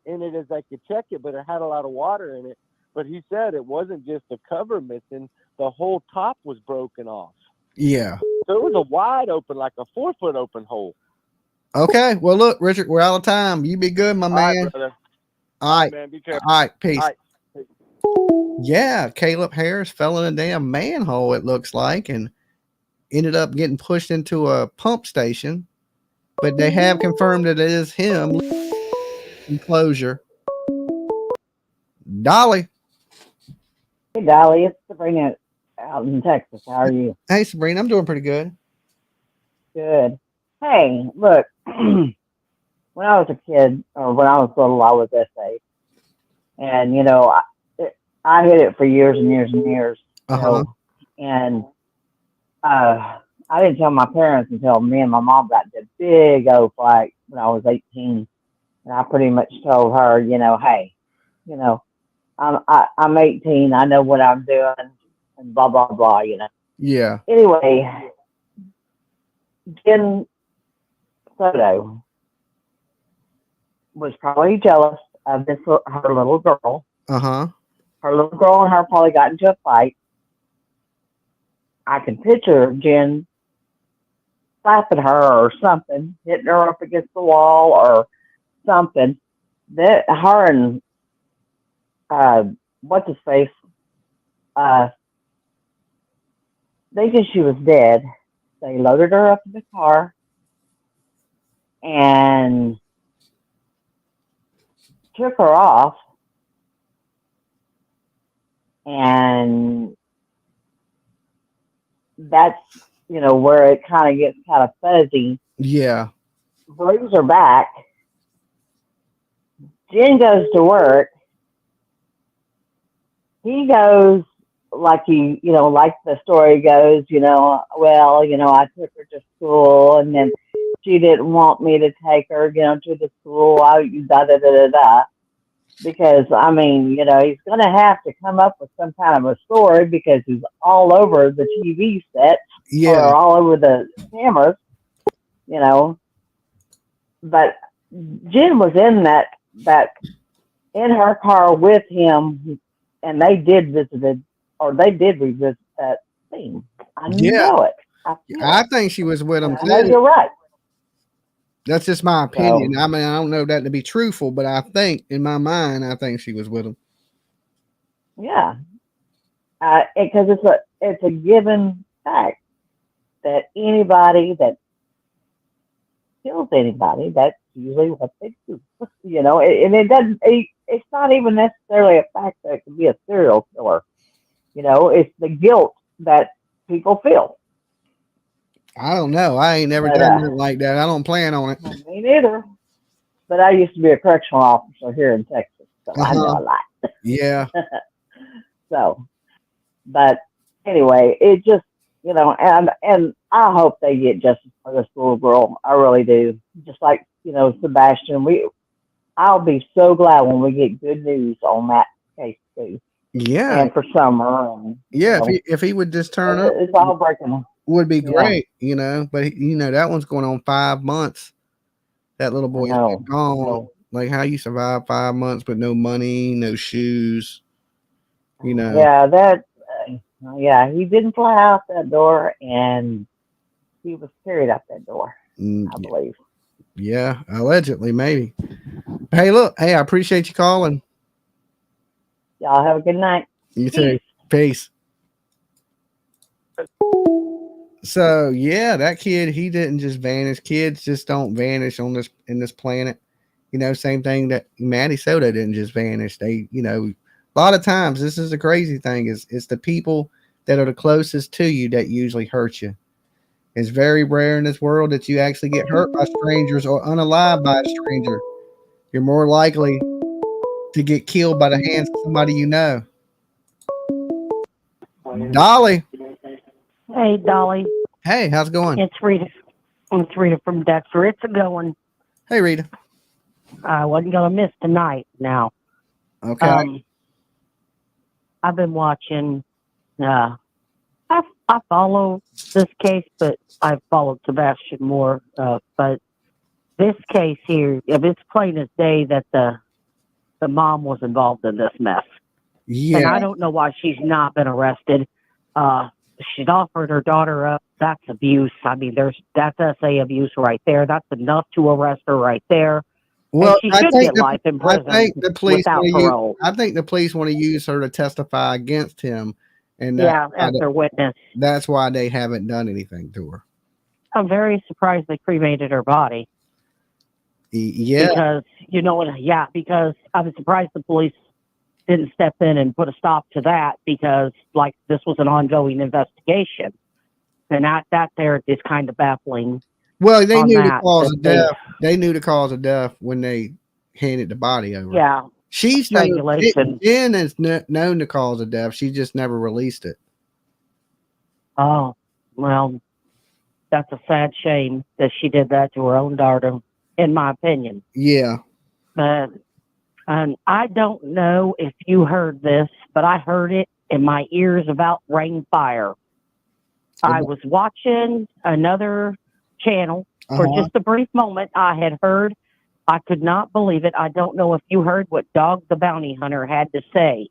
Speaker 6: in it as they could check it, but it had a lot of water in it. But he said it wasn't just the cover missing; the whole top was broken off.
Speaker 4: Yeah.
Speaker 6: So it was a wide open, like a 4-foot open hole.
Speaker 4: Okay. Well, look, Richard, we're out of time. You be good, my man.
Speaker 6: All right, brother.
Speaker 4: All right,
Speaker 6: man. Be careful.
Speaker 4: All right. Peace.
Speaker 6: All right.
Speaker 4: Yeah, Caleb Harris fell in a damn manhole, it looks like, and ended up getting pushed into a pump station. But they have confirmed that it is him. Enclosure. Dolly.
Speaker 7: Hey, Dolly, it's Sabrina out in Texas. How are you?
Speaker 4: Hey, Sabrina. I'm doing pretty good.
Speaker 7: Good. Hey, look, when I was a kid, or when I was little, I was SA. And, I hid it for years and years and years,
Speaker 4: Uh-huh.
Speaker 7: and I didn't tell my parents until me and my mom got into a big old fight when I was 18. And I pretty much told her, hey, you know, I'm 18. I know what I'm doing, and blah blah blah.
Speaker 4: Yeah.
Speaker 7: Anyway, Jen Soto was probably jealous of her little girl.
Speaker 4: Uh-huh.
Speaker 7: Her little girl and her probably got into a fight. I can picture Jen slapping her or something, hitting her up against the wall or something. That her and what's his face, thinking she was dead. They loaded her up in the car and took her off, and that's where it kind of gets kind of fuzzy.
Speaker 4: Yeah.
Speaker 7: Brings her back. Jen goes to work. He goes like like the story goes, I took her to school, and then she didn't want me to take her, to the school. Da da da da da. Because he's going to have to come up with some kind of a story because he's all over the TV set
Speaker 4: Yeah.
Speaker 7: or all over the cameras, But Jen was in that in her car with him, and they did revisit that scene. I know it.
Speaker 4: I think she was with him
Speaker 7: I know
Speaker 4: too.
Speaker 7: you're right.
Speaker 4: That's just my opinion.
Speaker 7: So,
Speaker 4: I don't know that to be truthful, but I think in my mind, I think she was with him.
Speaker 7: yeah, because it's a given fact that anybody that kills anybody, that's usually what they do. And it doesn't. It's not even necessarily a fact that it could be a serial killer. It's the guilt that people feel.
Speaker 4: I don't know. I ain't never done nothing like that. I don't plan on it.
Speaker 7: Me neither. But I used to be a correctional officer here in Texas, so I know a lot.
Speaker 4: Yeah.
Speaker 7: So, but anyway, it just and I hope they get justice for this little girl. I really do. Just like Sebastian, I'll be so glad when we get good news on that case too.
Speaker 4: Yeah.
Speaker 7: And for Summer, and
Speaker 4: if he would just turn up,
Speaker 7: it's all breaking.
Speaker 4: Would be great, but that one's going on 5 months. That little boy is gone. Like, how you survive 5 months with no money, no shoes,
Speaker 7: Yeah, he didn't fly out that door, and he was carried out that door, I believe.
Speaker 4: Yeah, allegedly, maybe. Hey, look. Hey, I appreciate you calling.
Speaker 7: Y'all have a good night.
Speaker 4: You too. Peace. So yeah, that kid, he didn't just vanish. Kids just don't vanish in this planet. Same thing that Maddie Soto didn't just vanish. They, a lot of times, this is the crazy thing, is it's the people that are the closest to you that usually hurt you. It's very rare in this world that you actually get hurt by strangers or unalived by a stranger. You're more likely to get killed by the hands of somebody you know. Dolly.
Speaker 8: Hey, Dolly.
Speaker 4: Hey, how's it going?
Speaker 8: It's Rita. It's Rita from Dexter. It's a going.
Speaker 4: Hey, Rita.
Speaker 8: I wasn't going to miss tonight now.
Speaker 4: Okay.
Speaker 8: I've been watching. I follow this case, but I've followed Sebastian more. But this case here, it's plain as day that the mom was involved in this mess.
Speaker 4: Yeah.
Speaker 8: And I don't know why she's not been arrested. She's offered her daughter up. That's abuse. That's SA abuse right there. That's enough to arrest her right there.
Speaker 4: Well,
Speaker 8: and she should get life in prison without parole.
Speaker 4: I think the police want to use her to testify against him, and
Speaker 8: as their witness.
Speaker 4: That's why they haven't done anything to her.
Speaker 8: I'm very surprised they cremated her body.
Speaker 4: Yeah,
Speaker 8: because because I was surprised the police didn't step in and put a stop to that because, like, this was an ongoing investigation. And that there is kind of baffling.
Speaker 4: Well, they
Speaker 8: on
Speaker 4: knew the
Speaker 8: that,
Speaker 4: cause
Speaker 8: that
Speaker 4: of death. They knew the cause of death when they handed the body over.
Speaker 8: Yeah.
Speaker 4: She's known,
Speaker 8: Strangulation.
Speaker 4: Jen has known the cause of death. She just never released it.
Speaker 8: Oh, well, that's a sad shame that she did that to her own daughter, in my opinion.
Speaker 4: Yeah.
Speaker 8: But I don't know if you heard this, but I heard it in my ears about rain fire. I was watching another channel for just a brief moment. I had heard, I could not believe it. I don't know if you heard what Dog the Bounty Hunter had to say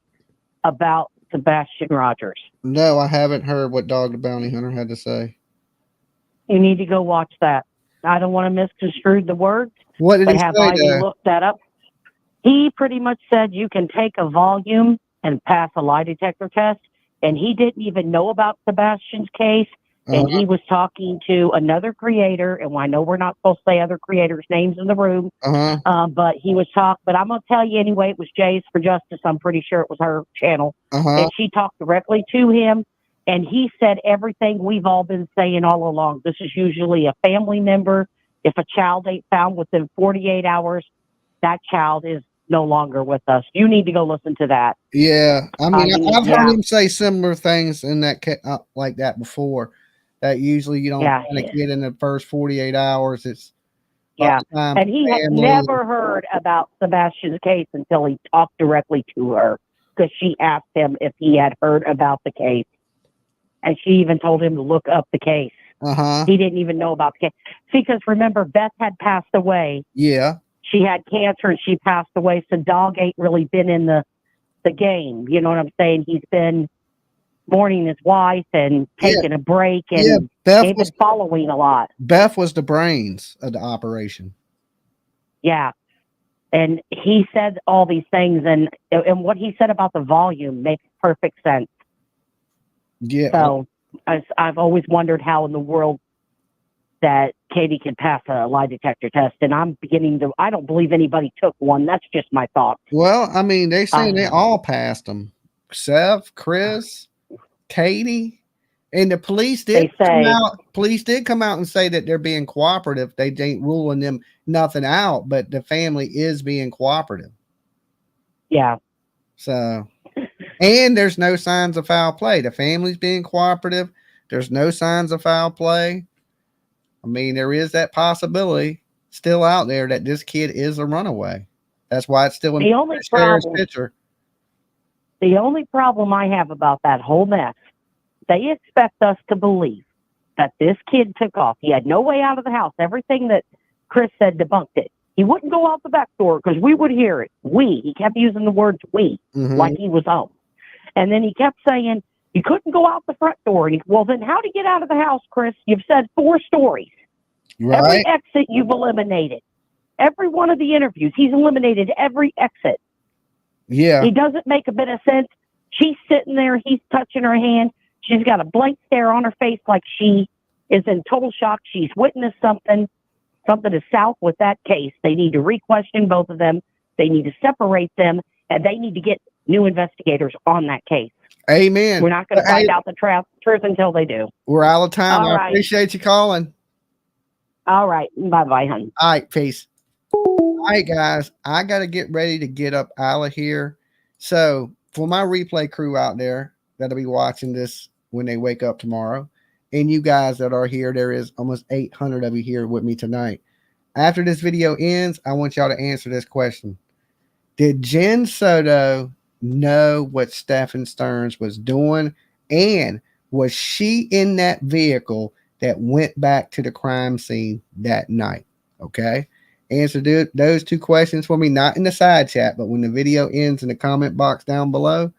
Speaker 8: about Sebastian Rogers.
Speaker 4: No, I haven't heard what Dog the Bounty Hunter had to say.
Speaker 8: You need to go watch that. I don't want to misconstrue the words.
Speaker 4: What did he say?
Speaker 8: Ivy looked that up. He pretty much said you can take a volume and pass a lie detector test, and he didn't even know about Sebastian's case. And he was talking to another creator, and I know we're not supposed to say other creators' names in the room, but he was talking. But I'm going to tell you anyway, it was Jays for Justice. I'm pretty sure it was her channel. And she talked directly to him, and he said everything we've all been saying all along. This is usually a family member. If a child ain't found within 48 hours, that child is no longer with us. You need to go listen to that.
Speaker 4: Yeah. I've heard him say similar things in that like that before. That usually you don't find a kid in the first 48 hours. It's
Speaker 8: and he had never heard about Sebastian's case until he talked directly to her, because she asked him if he had heard about the case, and she even told him to look up the case. He didn't even know about the case. See, because remember, Beth had passed away.
Speaker 4: Yeah.
Speaker 8: She had cancer and she passed away. So Dog ain't really been in the game. You know what I'm saying? He's been mourning his wife and taking a break, and they've been following a lot.
Speaker 4: Beth was the brains of the operation.
Speaker 8: Yeah. And he said all these things, and what he said about the volume makes perfect sense.
Speaker 4: Yeah.
Speaker 8: So I've always wondered how in the world that Katie could pass a lie detector test, and I'm beginning to. I don't believe anybody took one. That's just my thought.
Speaker 4: Well, I mean, they say they all passed them. Seth, Chris, Katie, and the police did come out. Police did come out and say that they're being cooperative. They ain't ruling them nothing out, but the family is being cooperative.
Speaker 8: Yeah.
Speaker 4: So, and there's no signs of foul play. The family's being cooperative. There's no signs of foul play. I mean, there is that possibility still out there that this kid is a runaway. That's why it's still in the sheriff's picture.
Speaker 8: The only problem I have about that whole mess, they expect us to believe that this kid took off. He had no way out of the house. Everything that Chris said debunked it. He wouldn't go out the back door because we would hear it. He kept using the words we, like he was home. And then he kept saying, you couldn't go out the front door. Well, then how to get out of the house, Chris? You've said 4 stories. Right. Every exit you've eliminated. Every one of the interviews, he's eliminated every exit.
Speaker 4: Yeah.
Speaker 8: He doesn't make a bit of sense. She's sitting there. He's touching her hand. She's got a blank stare on her face like she is in total shock. She's witnessed something. Something is south with that case. They need to re-question both of them. They need to separate them, and they need to get new investigators on that case.
Speaker 4: Amen.
Speaker 8: We're not going to find out the truth until they do.
Speaker 4: We're out of time.
Speaker 8: All
Speaker 4: I
Speaker 8: right.
Speaker 4: appreciate you calling.
Speaker 8: All right. Bye-bye, honey.
Speaker 4: All right. Peace. All right, guys. I got to get ready to get up out of here. So for my replay crew out there that'll be watching this when they wake up tomorrow, and you guys that are here, there is almost 800 of you here with me tonight. After this video ends, I want y'all to answer this question. Did Jen Soto know what Stephen Stearns was doing? And was she in that vehicle that went back to the crime scene that night? Okay. Answer those 2 questions for me, not in the side chat, but when the video ends in the comment box down below,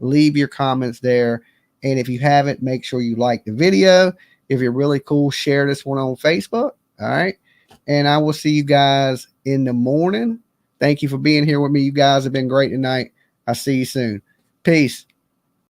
Speaker 4: leave your comments there. And if you haven't, make sure you like the video. If you're really cool, share this one on Facebook. All right. And I will see you guys in the morning. Thank you for being here with me. You guys have been great tonight. I'll see you soon. Peace.